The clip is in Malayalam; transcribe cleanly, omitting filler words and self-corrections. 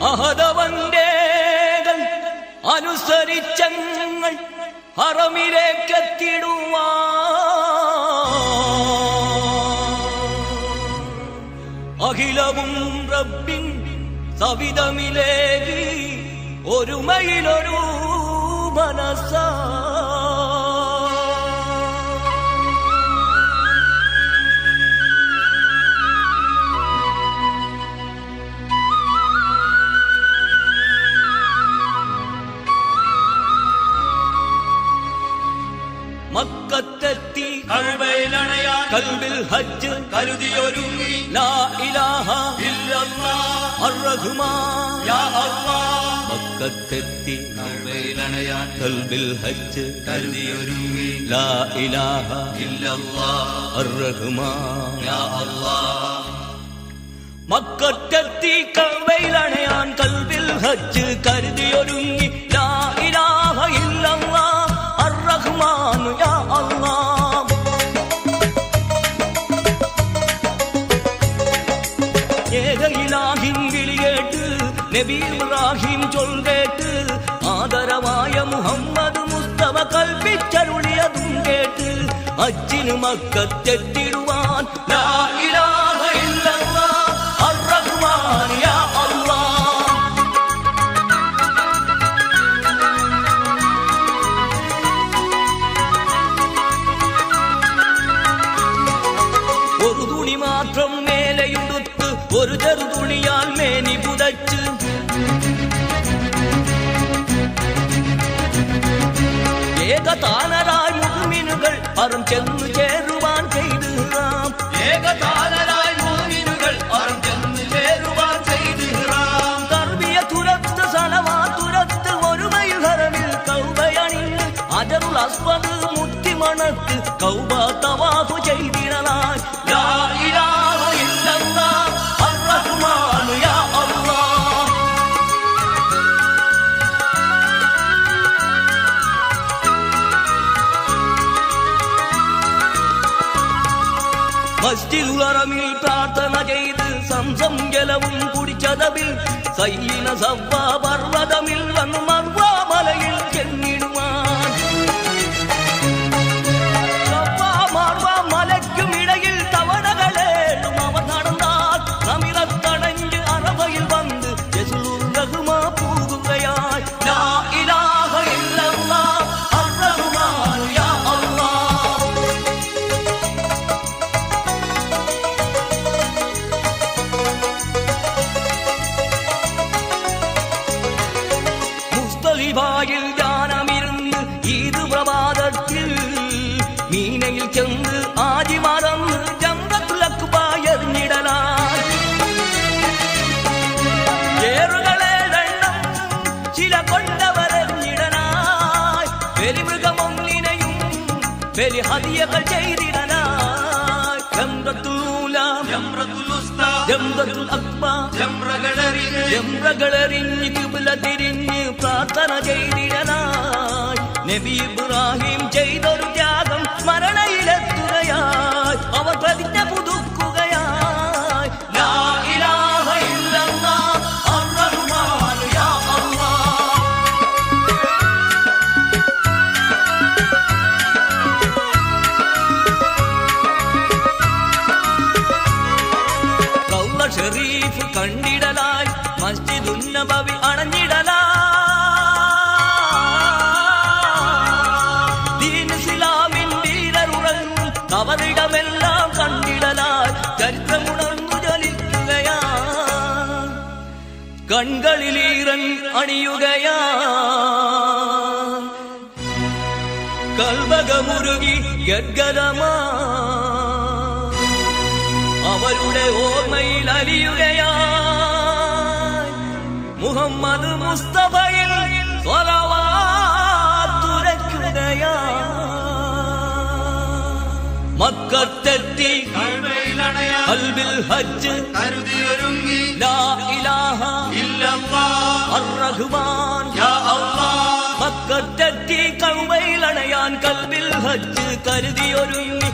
അഹദവന്റെ അനുസരിച്ചങ്ങൾ ഹറമിലേക്കെത്തിടുവാ അഖിലവും റബ്ബിൻ സവിധമിലേകി ഒരുമയിലൊരു മനസ്സാ മക്കത്തെത്തി കഅബയിലണയാൻ കൽബിൽ ഹജ്ജ് കരുതിയൊരുങ്ങി ലാ ഇലാഹ ഇല്ലല്ലാഹ് അർറഹ്മാൻ യാ അല്ലാഹ്. മക്കത്തെത്തി കഅബയിലണയാൻ കൽബിൽ ഹജ്ജ് കരുതിയൊരുങ്ങി ലാ ഇലാഹ ഇല്ലല്ലാഹ് അർറഹ്മാൻ യാ അല്ലാഹ്. മക്കത്തെത്തി കഅബയിലണയാൻ കൽബിൽ ഹജ്ജ് കരുതിയൊരുങ്ങി ലാ ഇലാഹ ഇല്ലല്ലാഹ് അർറഹ്മാൻ യാ അല്ലാഹ്. ഏക ഇലാഹിൻ വിളിയേട്ട് നബി ഇബ്രാഹിം ചൊൽകേട്ട് ആദരവായ മുഹമ്മദ് മുസ്തഫ കൽപ്പിച്ചരുളിയതും കേട്ട് ഹജ്ജിന് മക്കത്തെത്തിടുവാൻ ലാ ഇലാഹ ഇല്ലല്ലാഹ് അർറഹ്മാൻ യാ അല്ലാഹ്. ഒരു തുണി മാത്രം മേലെയുടുത്ത് ഒരു ചെറുതുണിയാൽ മേനി പുതച്ച് ഏകതാനരായി മുഅ്മിനുകൾ അറും ചെന്നു ചേരുവാൻ ചെയ്ത് ഏകതാനരായി മുഅ്മിനുകൾ അറും ചെന്നു ചേരുവാൻ ചെയ്ത് തർബിയത്തുരത്ത് സലവാത്തുരത്ത് ഒരുമയിൽ ഹറമിൽ കൗബയണിഞ്ഞ് അജറുൽ അസ്വദ് മുത്തിമണത്ത് കൗബ തവാഫ് ചെയ്തിടലായി ലാ ഇലാഹ ഇല്ലല്ലാഹ് അർറഹ്മാൻ യാ അല്ലാഹ്. മസ്ജിദുൽ ഹറമിൽ പ്രാർത്ഥന ചെയ്ത് സംസം ജലവും കുടിച്ചതവിൽ സയ്യിന സവ്വ പർവ്വതമിൽ വന്നു മർവ മലയിൽ ചെന്നിടുവാൻ സവ്വ മർവ മലയ്ക്കുമിടയിൽ തവണകളേഴും അവർ നടന്നാൽ നമിറത്തണഞ്ഞ് അറബയിൽ വന്ന് യസ്ലുർ റഹ്മ പൂകുകയായി ലാ ഇലാഹ ഇല്ലല്ലാഹ് അർറഹ്മാൻ യാ അല്ലാഹ്. മുസ്തലിഫായിൽ ധ്യാനമിരുന്ന് ഈദ് പ്രഭാതത്തിൽ മീനയിൽ ചെന്ന് ആജി മറന്ന് ജംറത്തുൽ അക്ബ എറിഞ്ഞിടലാൻ ഏറുകളേഴെണ്ണം ചില കൊണ്ടവരെറിഞ്ഞിടനായി ബലിമൃഗമൊന്നിനെയും ബലി ഹദിയകൾ ചെയ്തിടനായി ജംറത്തുൽ ഊല ജംറത്തുൽ ഉസ്താ ജംറത്തുൽ അക്ബ ജംറകളെറിഞ്ഞ് ജംറകളെറിഞ്ഞ് കിബ്ല തിരിഞ്ഞ് പ്രാർത്ഥന ചെയ്തിടനായി നബി ഇബ്രാഹിം ചെയ്തൊരു ത്യാഗം സ്മരണയിലെത്തുകയായി അവർ പ്രതിജ്ഞ പുതുക്കുകയായി ലാ ഇലാഹ ഇല്ലല്ലാഹ് അർറഹ്മാൻ യാ അല്ലാഹ്. റൗള ഷരീഫ് കണ്ടിടലായി മസ്ജിദുൻ നബവി അണഞ്ഞിടലായി ദീൻ ഇസ്ലാമിൻ വീരരുറങ്ങും കവറിടമെല്ലാം കണ്ടിടലായി ചരിത്രമുണർന്നു ജ്വലിക്കുകയായി കൺകളിലീറൻ അണിയുകയായി കൽവകമുരുകി ഗദ്ഗദമായി അവരുടെ ഓർമ്മയിൽ അലിയുകയായി മുഹമ്മദ് മുസ്തഫയിൽ സ്വലവാത്തുരയ്ക്കുകയായി മക്കത്തെത്തി കഅബയിലണയാൻ കൽബിൽ ഹജ്ജ് കരുതിയൊരുങ്ങി ലാ ഇലാഹ ഇല്ലല്ലാഹ് അർറഹ്മാൻ യാ അല്ലാഹ്. മക്കത്തെത്തി കഅബയിലണയാൻ കൽബിൽ ഹജ്ജ് കരുതിയൊരുങ്ങി